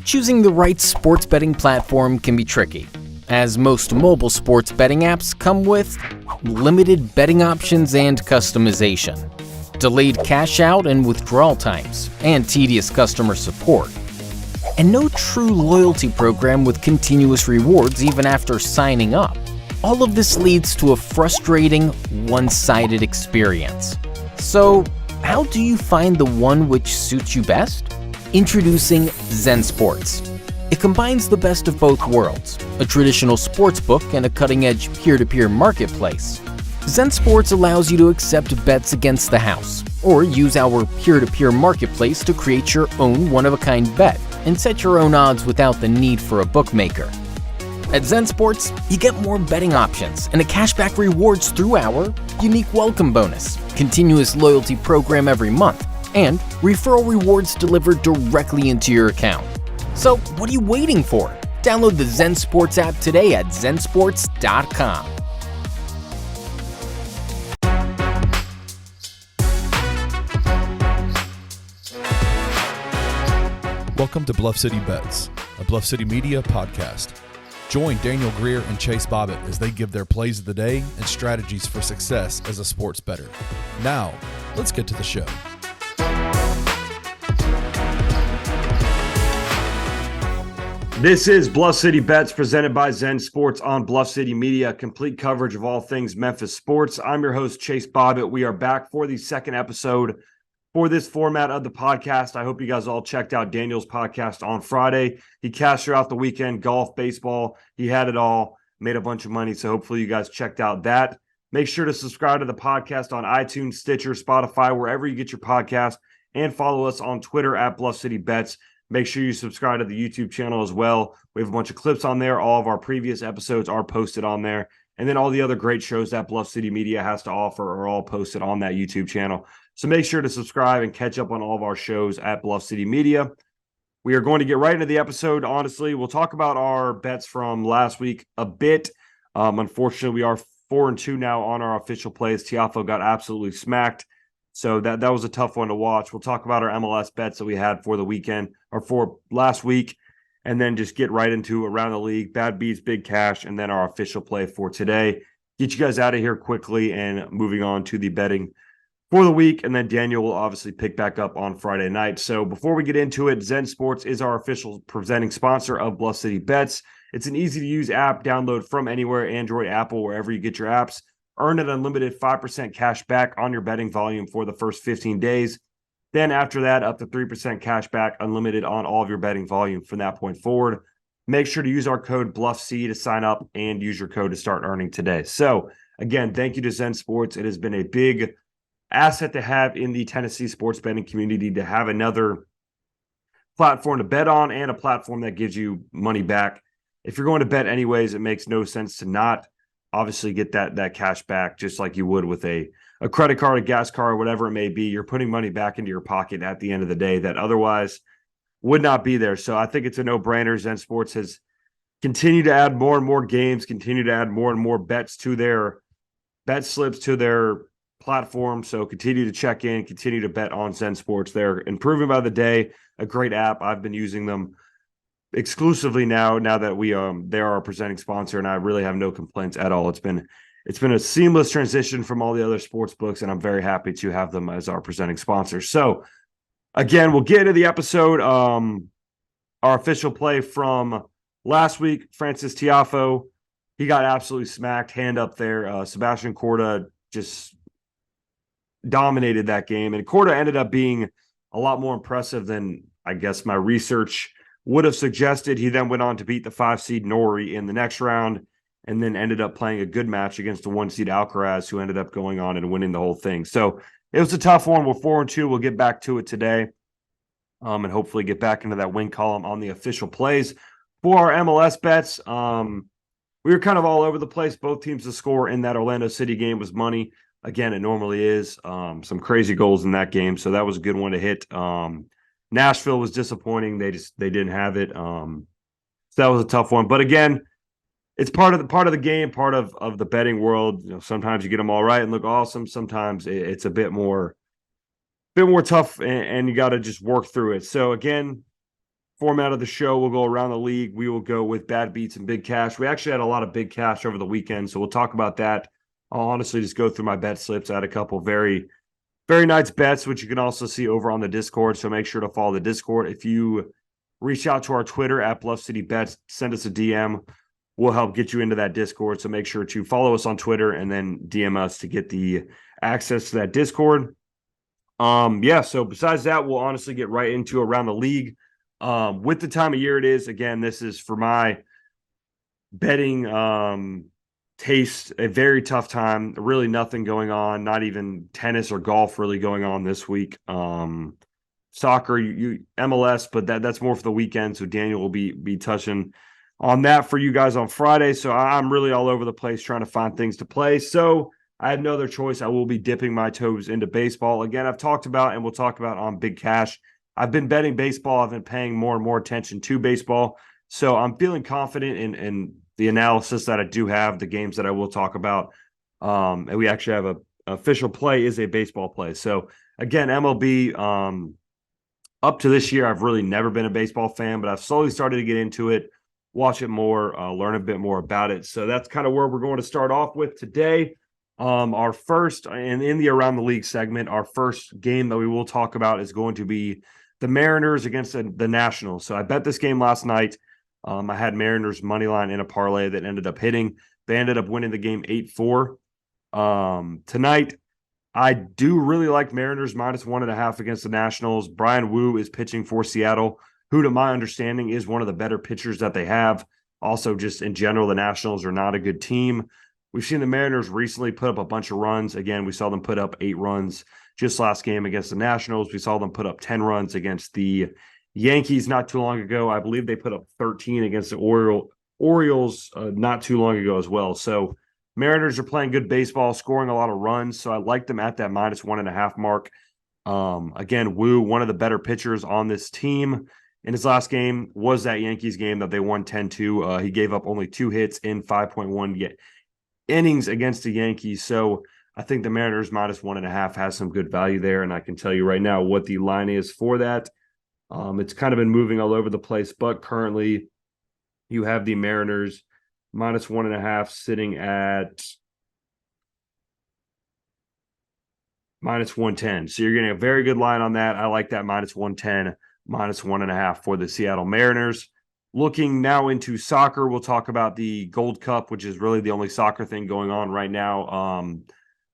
Choosing the right sports betting platform can be tricky, as most mobile sports betting apps come with limited betting options and customization, delayed cash out and withdrawal times, and tedious customer support, and no true loyalty program with continuous rewards even after signing up. All of this leads to a frustrating, one-sided experience. So, how do you find the one which suits you best? Introducing Zen Sports. It combines the best of both worlds, a traditional sports book and a cutting-edge peer-to-peer marketplace. Zen Sports allows you to accept bets against the house, or use our peer-to-peer marketplace to create your own one-of-a-kind bet and set your own odds without the need for a bookmaker. At Zen Sports, you get more betting options and a cashback rewards through our unique welcome bonus, continuous loyalty program every month, and referral rewards delivered directly into your account. So what are you waiting for? Download the Zen Sports app today at zensports.com. Welcome to Bluff City Bets, a Bluff City media podcast. Join Daniel Greer and Chase Bobbitt as they give their plays of the day and strategies for success as a sports bettor. Now, let's get to the show. This is Bluff City Bets presented by Zen Sports on Bluff City Media, complete coverage of all things Memphis sports. I'm your host, Chase Bobbitt. We are back for the second episode for this format of the podcast. I hope you guys all checked out Daniel's podcast on Friday. He cashed throughout the weekend, golf, baseball. He had it all, made a bunch of money. So hopefully you guys checked out that. Make sure to subscribe to the podcast on iTunes, Stitcher, Spotify, wherever you get your podcast, and follow us on Twitter at Bluff City Bets. Make sure you subscribe to the YouTube channel as well. We have a bunch of clips on there. All of our previous episodes are posted on there. And then all the other great shows that Bluff City Media has to offer are all posted on that YouTube channel. So make sure to subscribe and catch up on all of our shows at Bluff City Media. We are going to get right into the episode, honestly. We'll talk about our bets from last week a bit. Unfortunately, we are 4-2 now on our official plays. Tiafo got absolutely smacked. So that was a tough one to watch. We'll talk about our MLS bets that we had for the weekend or for last week, and then just get right into around the league, bad beats, big cash, and then our official play for today. Get you guys out of here quickly and moving on to the betting for the week, and then Daniel will obviously pick back up on Friday night. So before we get into it, Zen Sports is our official presenting sponsor of Bluff City Bets. It's an easy-to-use app. Download from anywhere, Android, Apple, wherever you get your apps. Earn an unlimited 5% cash back on your betting volume for the first 15 days. Then after that, up to 3% cash back, unlimited on all of your betting volume from that point forward. Make sure to use our code BluffC to sign up and use your code to start earning today. So again, thank you to Zen Sports. It has been a big asset to have in the Tennessee sports betting community, to have another platform to bet on and a platform that gives you money back. If you're going to bet anyways, it makes no sense to not obviously get that cash back, just like you would with a credit card, a gas card, whatever it may be. You're putting money back into your pocket at the end of the day that otherwise would not be there. So I think it's a no-brainer. Zen Sports has continued to add more and more games, continue to add more and more bets to their bet slips, to their platform. So continue to check in, continue to bet on Zen Sports. They're improving by the day. A great app. I've been using them exclusively now that we they are our presenting sponsor, and I really have no complaints at all. It's been a seamless transition from all the other sports books, and I'm very happy to have them as our presenting sponsor. So again, we'll get into the episode. Our official play from last week, Francis Tiafo, he got absolutely smacked, hand up there. Sebastian Corda just dominated that game, and Corda ended up being a lot more impressive than I guess my research would have suggested. He then went on to beat the 5-seed Nori in the next round, and then ended up playing a good match against the 1-seed Alcaraz, who ended up going on and winning the whole thing. So it was a tough one. We're 4-2. We'll get back to it today, and hopefully get back into that win column on the official plays. For our MLS bets, we were kind of all over the place. Both teams to score in that Orlando City game was money. Again, it normally is. Some crazy goals in that game, so that was a good one to hit. Nashville was disappointing. They didn't have it. So that was a tough one. But again, it's part of the game, part of the betting world. You know, sometimes you get them all right and look awesome. Sometimes it's a bit more tough, and you got to just work through it. So again, Format of the show, we'll go around the league. We will go with bad beats and big cash. We actually had a lot of big cash over the weekend, so we'll talk about that. I'll honestly just go through my bet slips. I had a couple very, very nice bets, which you can also see over on the Discord, so make sure to follow the Discord. If you reach out to our Twitter at Bluff City Bets, send us a DM. We'll help get you into that Discord, so make sure to follow us on Twitter and then DM us to get the access to that Discord. So besides that, we'll honestly get right into around the league. With the time of year it is, again, this is for my betting taste, a very tough time. Really nothing going on, not even tennis or golf really going on this week. Soccer, MLS, but that's more for the weekend, so Daniel will be touching on that for you guys on Friday. So I'm really all over the place trying to find things to play. So I had no other choice. I will be dipping my toes into baseball. Again, I've talked about and we'll talk about on Big Cash. I've been betting baseball. I've been paying more and more attention to baseball. So I'm feeling confident in the analysis that I do have, the games that I will talk about. And we actually have an official play is a baseball play. So again, MLB, up to this year, I've really never been a baseball fan, but I've slowly started to get into it, watch it more, learn a bit more about it. So that's kind of where we're going to start off with today. Our first, and in the Around the League segment, our first game that we will talk about is going to be the Mariners against the Nationals. So I bet this game last night. I had Mariners money line in a parlay that ended up hitting. They ended up winning the game 8-4. Tonight, I do really like Mariners minus 1.5 against the Nationals. Brian Wu is pitching for Seattle, who, to my understanding, is one of the better pitchers that they have. Also, just in general, the Nationals are not a good team. We've seen the Mariners recently put up a bunch of runs. Again, we saw them put up 8 runs just last game against the Nationals. We saw them put up 10 runs against the Yankees not too long ago. I believe they put up 13 against the Orioles not too long ago as well. So Mariners are playing good baseball, scoring a lot of runs. So I like them at that minus 1.5 mark. Again, Wu, one of the better pitchers on this team. In his last game was that Yankees game that they won 10-2. He gave up only 2 hits in 5.1 innings against the Yankees. So I think the Mariners minus 1.5 has some good value there. And I can tell you right now what the line is for that. It's kind of been moving all over the place, but currently you have the Mariners minus 1.5 sitting at minus 110. So you're getting a very good line on that. I like that minus 110, minus 1.5 for the Seattle Mariners. Looking now into soccer, we'll talk about the Gold Cup, which is really the only soccer thing going on right now.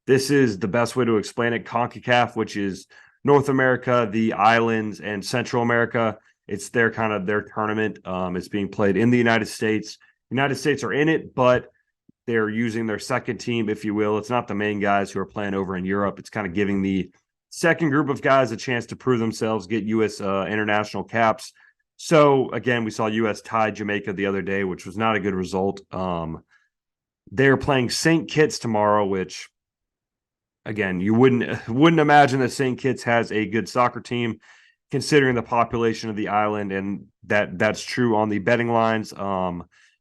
This is the best way to explain it. CONCACAF, which is North America, the islands, and Central America. It's their tournament. It's being played in the United States. United States are in it, but they're using their second team, if you will. It's not the main guys who are playing over in Europe. It's kind of giving the second group of guys a chance to prove themselves, get U.S. International caps. So, again, we saw U.S. tie Jamaica the other day, which was not a good result. They're playing St. Kitts tomorrow, which, again, you wouldn't imagine that St. Kitts has a good soccer team, considering the population of the island, and that's true on the betting lines.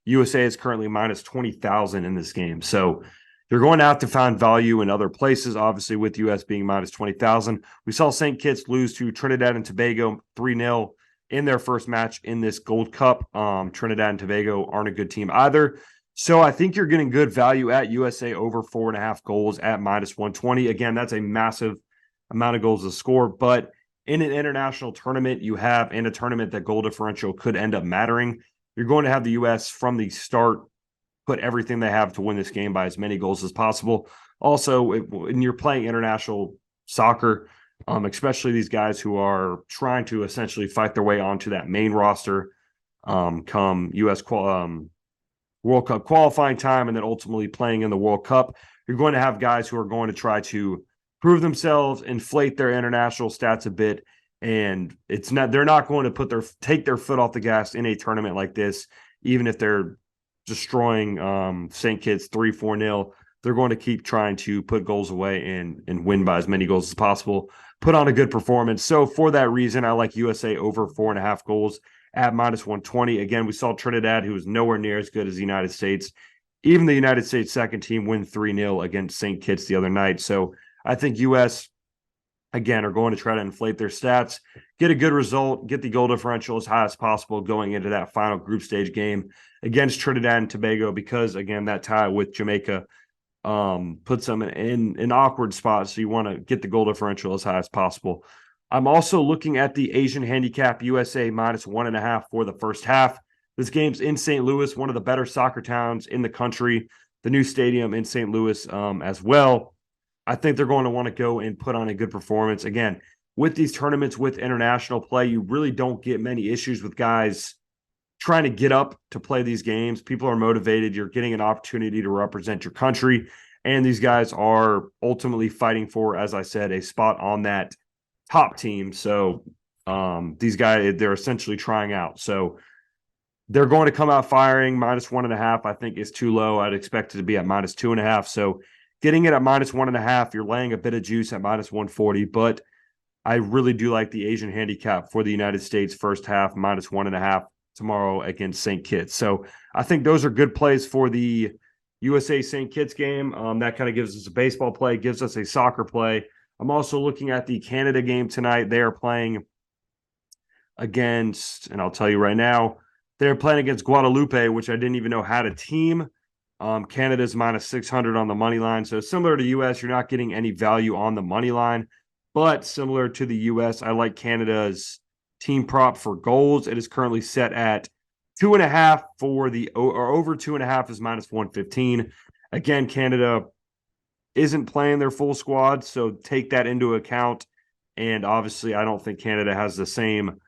USA is currently minus 20,000 in this game. So you're going to have to find value in other places, obviously, with US being minus 20,000. We saw St. Kitts lose to Trinidad and Tobago 3-0 in their first match in this Gold Cup. Trinidad and Tobago aren't a good team either. So I think you're getting good value at USA over 4.5 goals at minus 120. Again, that's a massive amount of goals to score. But in an international tournament, in a tournament that goal differential could end up mattering, you're going to have the U.S. from the start put everything they have to win this game by as many goals as possible. Also, when you're playing international soccer, especially these guys who are trying to essentially fight their way onto that main roster come U.S. World Cup qualifying time and then ultimately playing in the World Cup, you're going to have guys who are going to try to prove themselves, inflate their international stats a bit. And they're not going to take their foot off the gas in a tournament like this, even if they're destroying St. Kitts 3-4-0. They're going to keep trying to put goals away and win by as many goals as possible, put on a good performance. So for that reason, I like USA over 4.5 goals at minus 120. Again, we saw Trinidad, who was nowhere near as good as the United States. Even the United States second team win 3-0 against St. Kitts the other night. So I think US again, are going to try to inflate their stats, get a good result, get the goal differential as high as possible going into that final group stage game against Trinidad and Tobago, because, again, that tie with Jamaica puts them in an awkward spot. So you want to get the goal differential as high as possible. I'm also looking at the Asian handicap USA -1.5 for the first half. This game's in St. Louis, one of the better soccer towns in the country. The new stadium in St. Louis as well. I think they're going to want to go and put on a good performance. Again, with these tournaments with international play, you really don't get many issues with guys trying to get up to play these games. People are motivated. You're getting an opportunity to represent your country. And these guys are ultimately fighting for, as I said, a spot on that top team. So these guys, they're essentially trying out. So they're going to come out firing. -1.5, I think, is too low. I'd expect it to be at -2.5. So getting it at -1.5, you're laying a bit of juice at -140. But I really do like the Asian handicap for the United States first half, -1.5 tomorrow against St. Kitts. So I think those are good plays for the USA St. Kitts game. That kind of gives us a baseball play, gives us a soccer play. I'm also looking at the Canada game tonight. They are playing against, and I'll tell you right now, they're playing against Guadalupe, which I didn't even know had a team. Canada's -600 on the money line. So similar to US, you're not getting any value on the money line. But similar to the US, I like Canada's team prop for goals. It is currently set at 2.5 for the, or over 2.5 is -115. Again, Canada isn't playing their full squad, so take that into account. And obviously, I don't think Canada has the same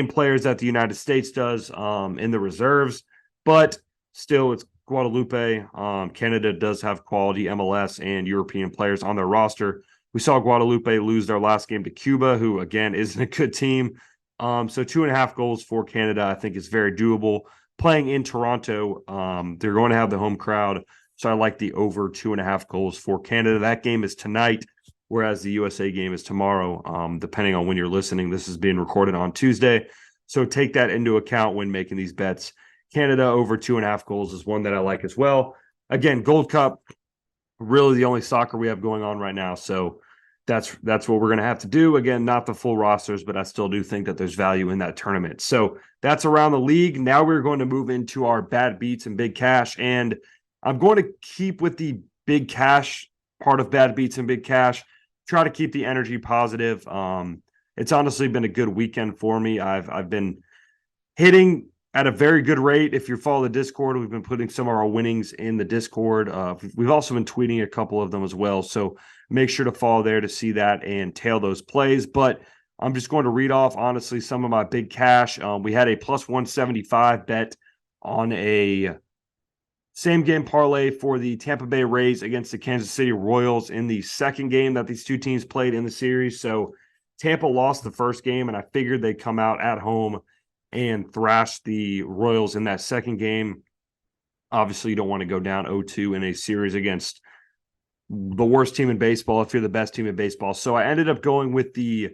players that the United States does in the reserves, but still, it's Guadalupe. Canada does have quality MLS and European players on their roster. We saw Guadalupe lose their last game to Cuba, who, again, isn't a good team. So 2.5 goals for Canada, I think, is very doable. Playing in Toronto, they're going to have the home crowd, so I like the over 2.5 goals for Canada. That game is tonight, whereas the USA game is tomorrow, depending on when you're listening. This is being recorded on Tuesday, so take that into account when making these bets. Canada over 2.5 goals is one that I like as well. Again, Gold Cup, really the only soccer we have going on right now, so that's what we're going to have to do. Again, not the full rosters, but I still do think that there's value in that tournament. So that's around the league. Now we're going to move into our bad beats and big cash, and I'm going to keep with the big cash part of bad beats and big cash. Try to keep the energy positive. It's honestly been a good weekend for me. I've been hitting at a very good rate. If you follow the Discord, we've been putting some of our winnings in the Discord. We've also been tweeting a couple of them as well. So make sure to follow there to see that and tail those plays. But I'm just going to read off, honestly, some of my big cash. We had a +175 bet on a same game parlay for the Tampa Bay Rays against the Kansas City Royals in the second game that these two teams played in the series. So Tampa lost the first game, and I figured they'd come out at home and thrash the Royals in that second game. Obviously, you don't want to go down 0-2 in a series against the worst team in baseball if you're the best team in baseball. So I ended up going with the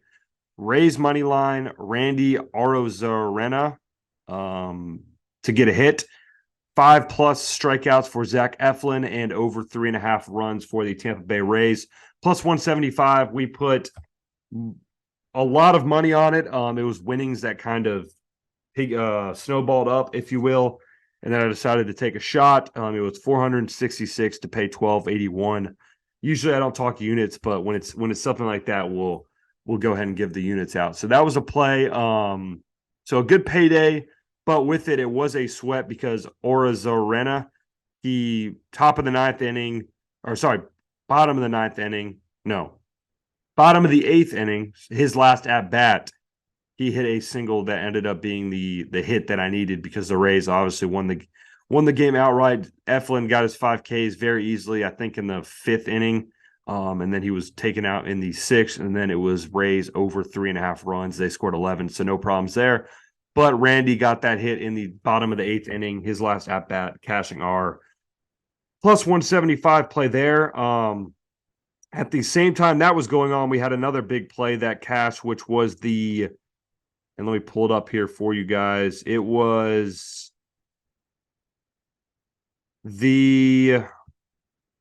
Rays money line, Randy Arozarena, to get a hit. 5+ strikeouts for Zach Eflin and over 3.5 runs for the Tampa Bay Rays. +175. We put a lot of money on it. It was winnings that kind of snowballed up, if you will. And then I decided to take a shot. It was 466 to pay 1281. Usually I don't talk units, but when it's something like that, we'll go ahead and give the units out. So that was a play. So a good payday, but with it was a sweat because Orazarena, bottom of the ninth inning, bottom of the eighth inning, his last at bat, he hit a single that ended up being the hit that I needed because the Rays obviously won the game outright. Eflin got his 5 Ks very easily, I think, in the 5th inning. And then he was taken out in the 6th, and then it was Rays over 3.5 runs. They scored 11, so no problems there. But Randy got that hit in the bottom of the 8th inning, his last at-bat, cashing our +175 play there. At the same time that was going on, we had another big play that cashed, which was and let me pull it up here for you guys. It was the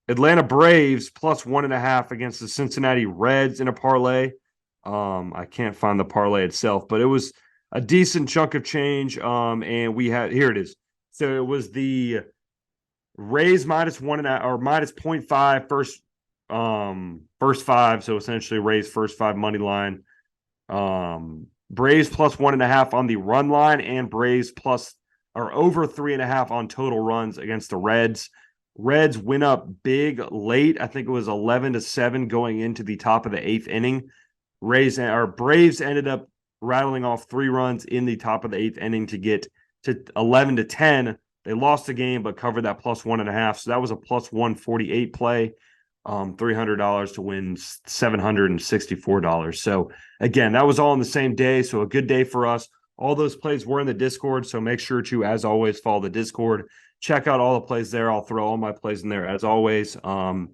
Atlanta Braves plus 1.5 against the Cincinnati Reds in a parlay. I can't find the parlay itself, but it was a decent chunk of change. And we had, here it is. So it was the Rays minus 1.5 or minus 0.5 first five. So essentially Rays first five money line. Braves plus 1.5 on the run line, and Braves plus or over 3.5 on total runs against the Reds. Reds went up big late. I think it was 11-7 going into the top of the 8th inning. Braves ended up rattling off 3 runs in the top of the 8th inning to get to 11-10. They lost the game, but covered that plus 1.5. So that was a plus 148 play. $300 to win $764. So again, that was all on the same day. So a good day for us. All those plays were in the Discord. So make sure to, as always, follow the Discord. Check out all the plays there. I'll throw all my plays in there as always. And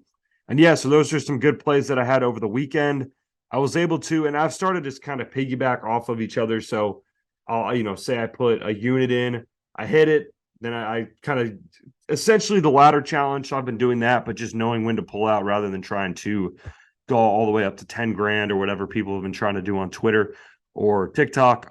yeah, so those are some good plays that I had over the weekend. I was able to, and I've started to kind of piggyback off of each other. So I'll, say I put a unit in, I hit it, then I kind of essentially the ladder challenge. So I've been doing that, but just knowing when to pull out rather than trying to go all the way up to 10 grand or whatever people have been trying to do on Twitter or TikTok.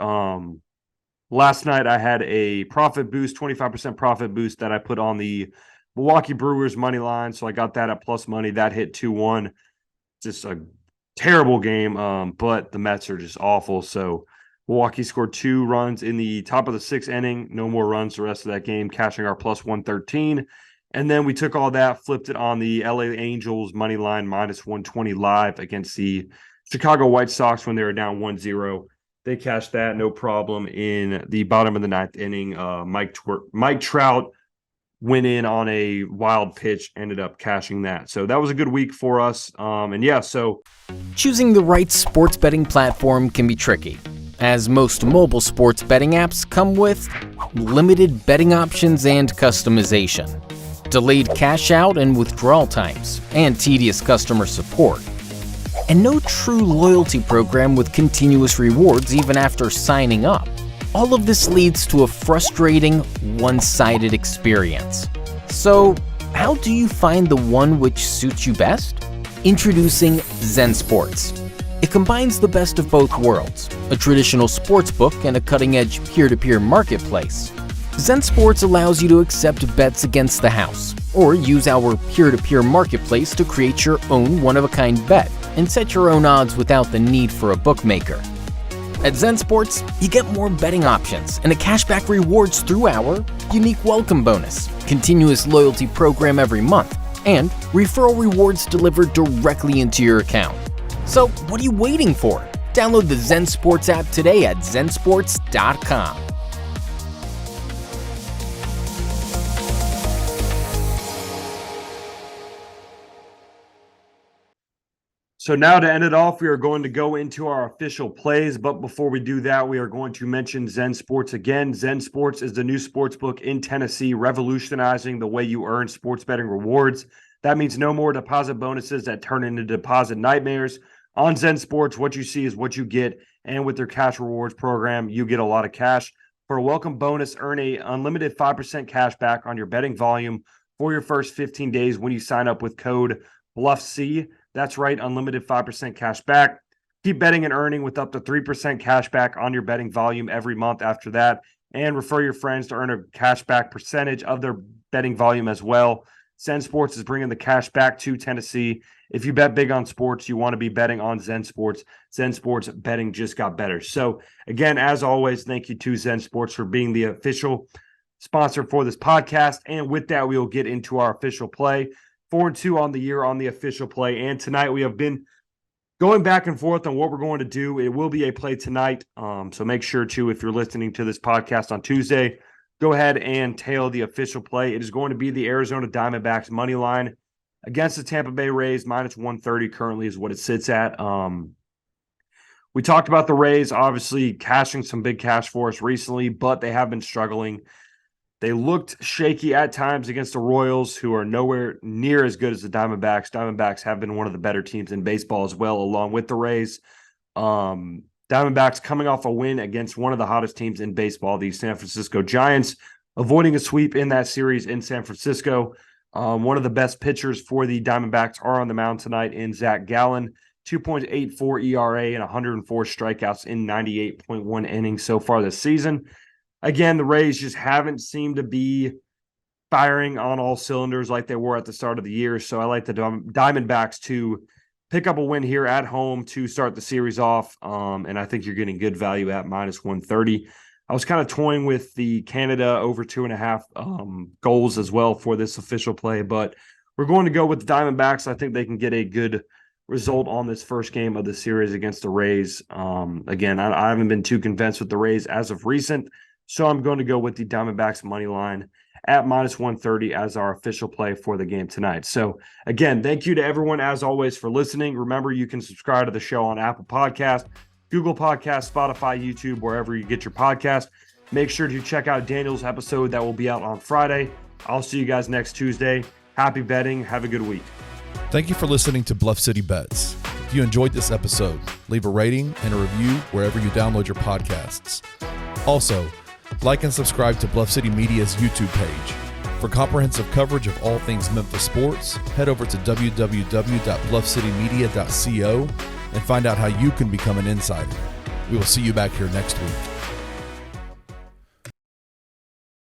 Last night I had a profit boost, 25% profit boost that I put on the Milwaukee Brewers money line. So I got that at plus money. That hit 2-1. Just a terrible game, but the Mets are just awful. So Milwaukee scored 2 runs in the top of the 6th inning. No more runs the rest of that game, cashing our plus 113. And then we took all that, flipped it on the LA Angels money line minus 120 live against the Chicago White Sox when they were down 1-0. They cashed that, no problem. In the bottom of the 9th inning, Mike Trout went in on a wild pitch, ended up cashing that. So that was a good week for us. And yeah, so choosing the right sports betting platform can be tricky, as most mobile sports betting apps come with limited betting options and customization, delayed cash out and withdrawal times, and tedious customer support, and no true loyalty program with continuous rewards even after signing up. All of this leads to a frustrating, one-sided experience. So, how do you find the one which suits you best? Introducing Zen Sports. It combines the best of both worlds, a traditional sports book and a cutting-edge peer-to-peer marketplace. Zen Sports allows you to accept bets against the house, or use our peer-to-peer marketplace to create your own one-of-a-kind bet and set your own odds without the need for a bookmaker. At Zen Sports, you get more betting options and a cashback rewards through our unique welcome bonus, continuous loyalty program every month, and referral rewards delivered directly into your account. So what are you waiting for? Download the Zen Sports app today at zensports.com. So now to end it off, we are going to go into our official plays. But before we do that, we are going to mention Zen Sports again. Zen Sports is the new sports book in Tennessee, revolutionizing the way you earn sports betting rewards. That means no more deposit bonuses that turn into deposit nightmares. On Zen Sports, what you see is what you get. And with their cash rewards program, you get a lot of cash. For a welcome bonus, earn a unlimited 5% cash back on your betting volume for your first 15 days when you sign up with code BluffC. That's right, unlimited 5% cash back. Keep betting and earning with up to 3% cash back on your betting volume every month after that. And refer your friends to earn a cash back percentage of their betting volume as well. Zen Sports is bringing the cash back to Tennessee. If you bet big on sports, you want to be betting on Zen Sports. Zen Sports betting just got better. So again, as always, thank you to Zen Sports for being the official sponsor for this podcast. And with that, we will get into our official play. 4-2 on the year on the official play. And tonight we have been going back and forth on what we're going to do. It will be a play tonight. So make sure to, if you're listening to this podcast on Tuesday, go ahead and tail the official play. It is going to be the Arizona Diamondbacks money line against the Tampa Bay Rays. Minus 130 currently is what it sits at. We talked about the Rays, obviously cashing some big cash for us recently, but they have been struggling. They looked shaky at times against the Royals, who are nowhere near as good as the Diamondbacks. Diamondbacks have been one of the better teams in baseball as well, along with the Rays. Diamondbacks coming off a win against one of the hottest teams in baseball, the San Francisco Giants, avoiding a sweep in that series in San Francisco. One of the best pitchers for the Diamondbacks are on the mound tonight in Zach Gallen. 2.84 ERA and 104 strikeouts in 98.1 innings so far this season. Again, the Rays just haven't seemed to be firing on all cylinders like they were at the start of the year. So I like the Diamondbacks to pick up a win here at home to start the series off. And I think you're getting good value at -130. I was kind of toying with the Canada over 2.5 goals as well for this official play, but we're going to go with the Diamondbacks. I think they can get a good result on this first game of the series against the Rays. Again, I haven't been too convinced with the Rays as of recent, so I'm going to go with the Diamondbacks money line at -130 as our official play for the game tonight. So again, thank you to everyone as always for listening. Remember, you can subscribe to the show on Apple Podcasts, Google Podcasts, Spotify, YouTube, wherever you get your podcast. Make sure to check out Daniel's episode that will be out on Friday. I'll see you guys next Tuesday. Happy betting. Have a good week. Thank you for listening to Bluff City Bets. If you enjoyed this episode, leave a rating and a review wherever you download your podcasts. Also, like and subscribe to Bluff City Media's YouTube page. For comprehensive coverage of all things Memphis sports, head over to www.bluffcitymedia.co and find out how you can become an insider. We will see you back here next week.